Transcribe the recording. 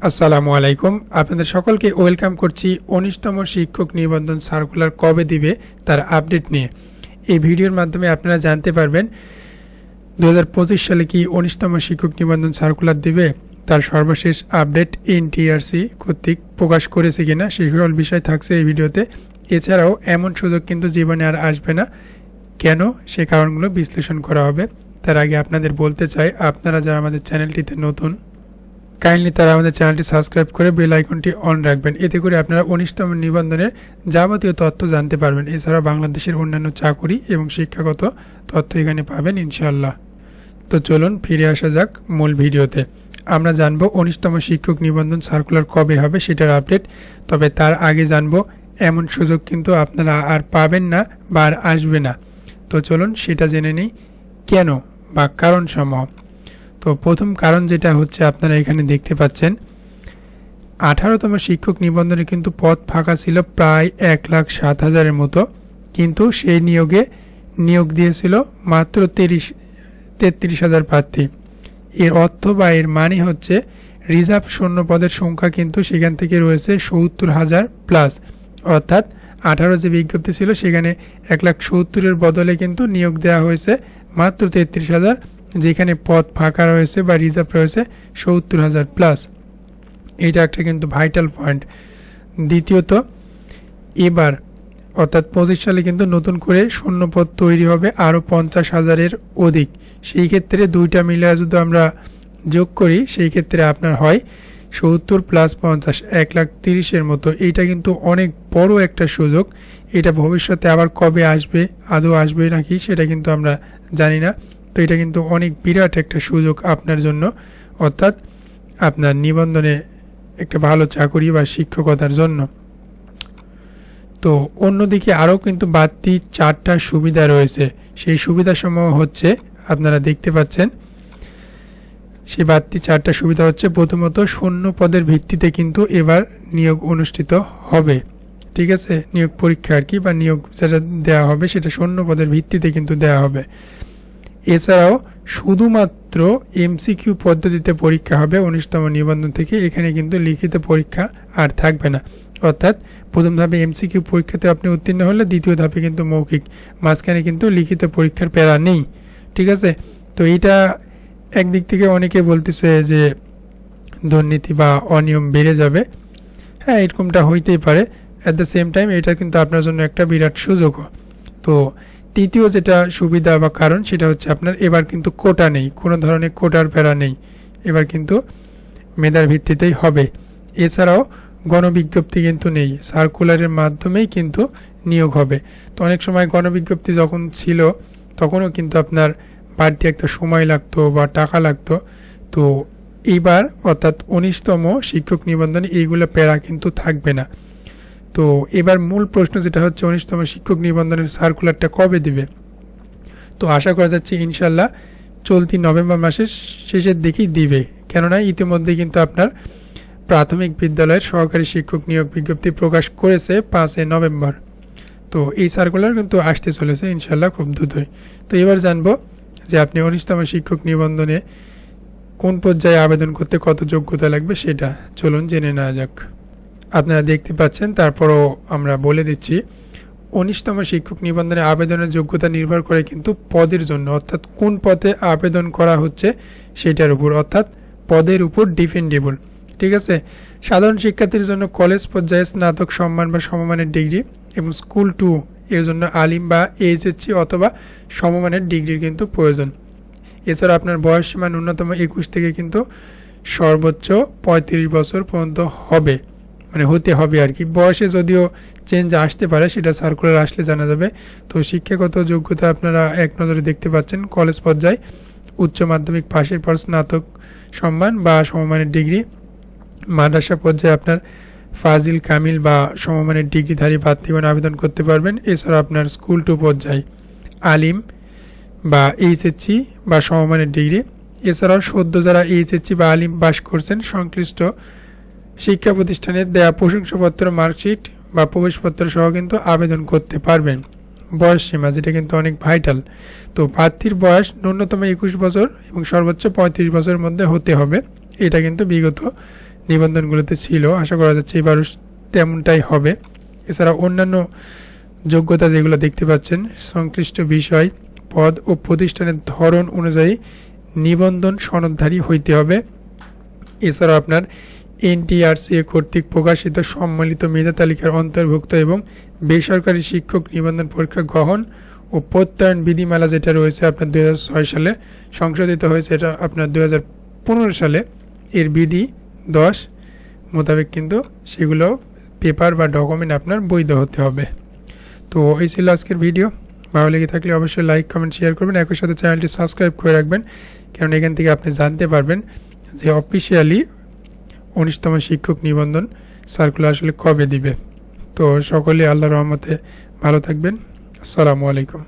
আসসালামু আলাইকুম। আপনাদের সকলকে ওয়েলকাম করছি ১৯তম শিক্ষক নিবন্ধন সার্কুলার কবে দিবে তার আপডেট নিয়ে। এই ভিডিওর মাধ্যমে আপনারা জানতে পারবেন ২০২৫ সালে কি ১৯তম শিক্ষক নিবন্ধন সার্কুলার দিবে, তার সর্বশেষ আপডেট এনটিআরসি কর্তৃক প্রকাশ করেছে কিনা সেই সকল বিষয় থাকছে এই ভিডিওতে। এছাড়াও এমন সুযোগ কিন্তু জীবনে আর আসবে না, কেন সে কারণগুলো বিশ্লেষণ করা হবে। তার আগে আপনাদের বলতে চাই, আপনারা যারা আমাদের চ্যানেলটিতে নতুন, কাইন্ডলি তারা আমাদের চ্যানেলটি সাবস্ক্রাইব করে বেল আইকনটি অন রাখবেন। এতে করে আপনারা ১৯তম নিবন্ধনের যাবতীয় তথ্য জানতে পারবেন। এছাড়া বাংলাদেশের অন্যান্য চাকুরি এবং শিক্ষাগত তথ্য এখানে পাবেন ইনশাআল্লাহ। তো চলুন ফিরে আসা যাক মূল ভিডিওতে। আমরা জানবো ১৯তম শিক্ষক নিবন্ধন সার্কুলার কবে হবে সেটার আপডেট। তবে তার আগে জানবো এমন সুযোগ কিন্তু আপনারা আর পাবেন না বা আর আসবে না। তো চলুন সেটা জেনে নিই কেন বা কারণসমূহ। তো প্রথম কারণ যেটা হচ্ছে, আপনারা এখানে দেখতে পাচ্ছেন ১৮তম শিক্ষক নিবন্ধনে কিন্তু পদ ফাঁকা ছিল প্রায় ১,০৭,০০০-এর মতো, কিন্তু সেই নিয়োগ দিয়েছিল মাত্র ৩৩,০০০ প্রার্থী। এর অর্থ বা এর মানে হচ্ছে রিজার্ভ শূন্য পদের সংখ্যা কিন্তু সেখান থেকে রয়েছে ৭০,০০০ প্লাস, অর্থাৎ ১৮ যে বিজ্ঞপ্তি ছিল সেখানে ১,৭০,০০০-এর বদলে কিন্তু নিয়োগ দেওয়া হয়েছে মাত্র ৩৩,০০০, যেখানে পদ ফাঁকা রয়েছে বা রিজার্ভ রয়েছে ৭০,০০০ প্লাস। এটা একটা কিন্তু ভাইটাল পয়েন্ট। দ্বিতীয়ত, এবার অর্থাৎ ২৫ সালে কিন্তু নতুন করে শূন্য পদ তৈরি হবে আরও ৫০,০০০-এর অধিক। সেই ক্ষেত্রে দুইটা মিলে যদি আমরা যোগ করি, সেই ক্ষেত্রে আপনার হয় ৭০ প্লাস ৫০, ১,৩০,০০০-এর মতো। এইটা কিন্তু অনেক বড় একটা সুযোগ। এটা ভবিষ্যতে আবার কবে আসবে, আদৌ আসবে নাকি সেটা কিন্তু আমরা জানি না। তো এটা কিন্তু অনেক বিরাট একটা সুযোগ আপনার জন্য, অর্থাৎ আপনার নিবন্ধনে একটা ভালো চাকরি বা শিক্ষকতার জন্য। তো অন্যদিকে আরও কিন্তু বাড়তি ৪টা সুবিধা রয়েছে। সেই সুবিধাসমূহ হচ্ছে, আপনারা দেখতে পাচ্ছেন, সেই বাড়তি ৪টা সুবিধা হচ্ছে, প্রথমত শূন্য পদের ভিত্তিতে কিন্তু এবার নিয়োগ অনুষ্ঠিত হবে। ঠিক আছে, নিয়োগ পরীক্ষা আর কি, বা নিয়োগ যেটা দেওয়া হবে সেটা শূন্য পদের ভিত্তিতে কিন্তু দেওয়া হবে। এছাড়াও শুধুমাত্র এমসিকিউ পদ্ধতিতে পরীক্ষা হবে ১৯তম নিবন্ধন থেকে। এখানে কিন্তু লিখিত পরীক্ষা আর থাকবে না, অর্থাৎ প্রথম ধাপে এমসিকিউ পরীক্ষাতে আপনি উত্তীর্ণ হলে দ্বিতীয় ধাপে কিন্তু মৌখিক, মাঝখানে কিন্তু লিখিত পরীক্ষার প্যারা নেই। ঠিক আছে, তো এইটা একদিক থেকে অনেকে বলতেছে যে দুর্নীতি বা অনিয়ম বেড়ে যাবে। হ্যাঁ, এরকমটা হইতেই পারে। অ্যাট দ্য সেম টাইম এটা কিন্তু আপনার জন্য একটা বিরাট সুযোগও। তো তৃতীয় যেটা সুবিধা বা কারণ, সেটা হচ্ছে আপনার এবার কিন্তু কোটা নেই, কোনো ধরনের কোটার প্যারা নেই। এবার কিন্তু মেধার ভিত্তিতেই হবে। এছাড়াও গণবিজ্ঞপ্তি কিন্তু নেই, সার্কুলারের মাধ্যমেই কিন্তু নিয়োগ হবে। তো অনেক সময় গণবিজ্ঞপ্তি যখন ছিল তখনও কিন্তু আপনার বাড়তি একটা সময় লাগতো বা টাকা লাগতো। তো এইবার অর্থাৎ ১৯তম শিক্ষক নিবন্ধনে এইগুলো প্যারা কিন্তু থাকবে না। তো এবার মূল প্রশ্ন যেটা হচ্ছে, ১৯তম শিক্ষক নিবন্ধনের সার্কুলারটা কবে দিবে? তো আশা করা যাচ্ছে ইনশাল্লাহ চলতি নভেম্বর মাসের শেষের দিকেই দিবে, কেননা ইতিমধ্যে কিন্তু আপনার প্রাথমিক বিদ্যালয়ের সহকারী শিক্ষক নিয়োগ বিজ্ঞপ্তি প্রকাশ করেছে ৫ নভেম্বর। তো এই সার্কুলার কিন্তু আসতে চলেছে ইনশাল্লাহ খুব দ্রুতই। তো এবার জানবো যে আপনি ১৯তম শিক্ষক নিবন্ধনে কোন পর্যায়ে আবেদন করতে কত যোগ্যতা লাগবে সেটা চলুন জেনে নেওয়া যাক। আপনারা দেখতে পাচ্ছেন, তারপরও আমরা বলে দিচ্ছি, ১৯তম শিক্ষক নিবন্ধনে আবেদনের যোগ্যতা নির্ভর করে কিন্তু পদের জন্য, অর্থাৎ কোন পদে আবেদন করা হচ্ছে সেটার উপর, অর্থাৎ পদের উপর ডিপেন্ডেবল। ঠিক আছে, সাধারণ শিক্ষার্থীর জন্য কলেজ পর্যায়ে স্নাতক সম্মান বা সমমানের ডিগ্রি, এবং স্কুল 2 এর জন্য আলিম বা এইচএসসি অথবা সমমানের ডিগ্রির কিন্তু প্রয়োজন। এছাড়া আপনার বয়সসীমা ন্যূনতম ২১ থেকে কিন্তু সর্বোচ্চ ৩৫ বছর পর্যন্ত হবে, মানে হতে হবে আর কি। বয়সে যদিও চেঞ্জ আসতে পারে, সেটা সার্কুলার আসলে জানা যাবে। তো শিক্ষাগত যোগ্যতা আপনারা এক নজরে দেখতে পাচ্ছেন, কলেজ পর্যায়ে উচ্চ মাধ্যমিক পাশের পর স্নাতক সম্মান বা সমমানের ডিগ্রি, মাদ্রাসা পর্যায়ে আপনার ফাজিল, কামিল বা সমমানের ডিগ্রিধারী প্রার্থীগণ আবেদন করতে পারবেন। এছাড়া আপনার স্কুল 2 পর্যায়ে আলিম বা এইচএসসি বা সমমানের ডিগ্রি। এছাড়াও সদ্য যারা এইচএসসি বা আলিম পাস করছেন সংশ্লিষ্ট শিক্ষা প্রতিষ্ঠানের দেয়া প্রশংসাপত্র, মার্কশিট বা প্রবেশপত্র সহ কিন্তু আবেদন করতে পারবেন। বয়স সীমা, যেটা কিন্তু অনেক ভাইটাল। তো প্রার্থীর বয়স ন্যূনতম ২১ বছর এবং সর্বোচ্চ ৩৫ বছরের মধ্যে হতে হবে। এটা কিন্তু বিগত নিবন্ধনগুলোতে ছিল। আশা করা যাচ্ছে এবারও তেমনটাই হবে। এছাড়া অন্যান্য যোগ্যতা যেগুলো দেখতে পাচ্ছেন, সংশ্লিষ্ট বিষয়, পদ ও প্রতিষ্ঠানের ধরন অনুযায়ী নিবন্ধন সনদধারী হইতে হবে। এছাড়া আপনার এনটিআরসি কর্তৃক প্রকাশিত সম্মিলিত মেধা তালিকার অন্তর্ভুক্ত এবং বেসরকারি শিক্ষক নিবন্ধন পরীক্ষা গ্রহণ ও প্রত্যয়ন বিধিমালা যেটা রয়েছে আপনার 2006 সালে সংশোধিত হয়েছে, এটা আপনার 2015 সালে এর বিধি 10 মোতাবেক কিন্তু সেগুলো পেপার বা ডকুমেন্ট আপনার বৈধ হতে হবে। তো এই ছিল আজকের ভিডিও। ভালো লেগে থাকলে অবশ্যই লাইক কমেন্ট শেয়ার করবেন, একই সাথে চ্যানেলটি সাবস্ক্রাইব করে রাখবেন, কারণ এখান থেকে আপনি জানতে পারবেন যে অফিসিয়ালি 19তম শিক্ষক নিবন্ধন সার্কুলার আসলে কবে দিবে। তো সকলে আল্লাহর রহমতে ভালো থাকবেন। আসসালামু আলাইকুম।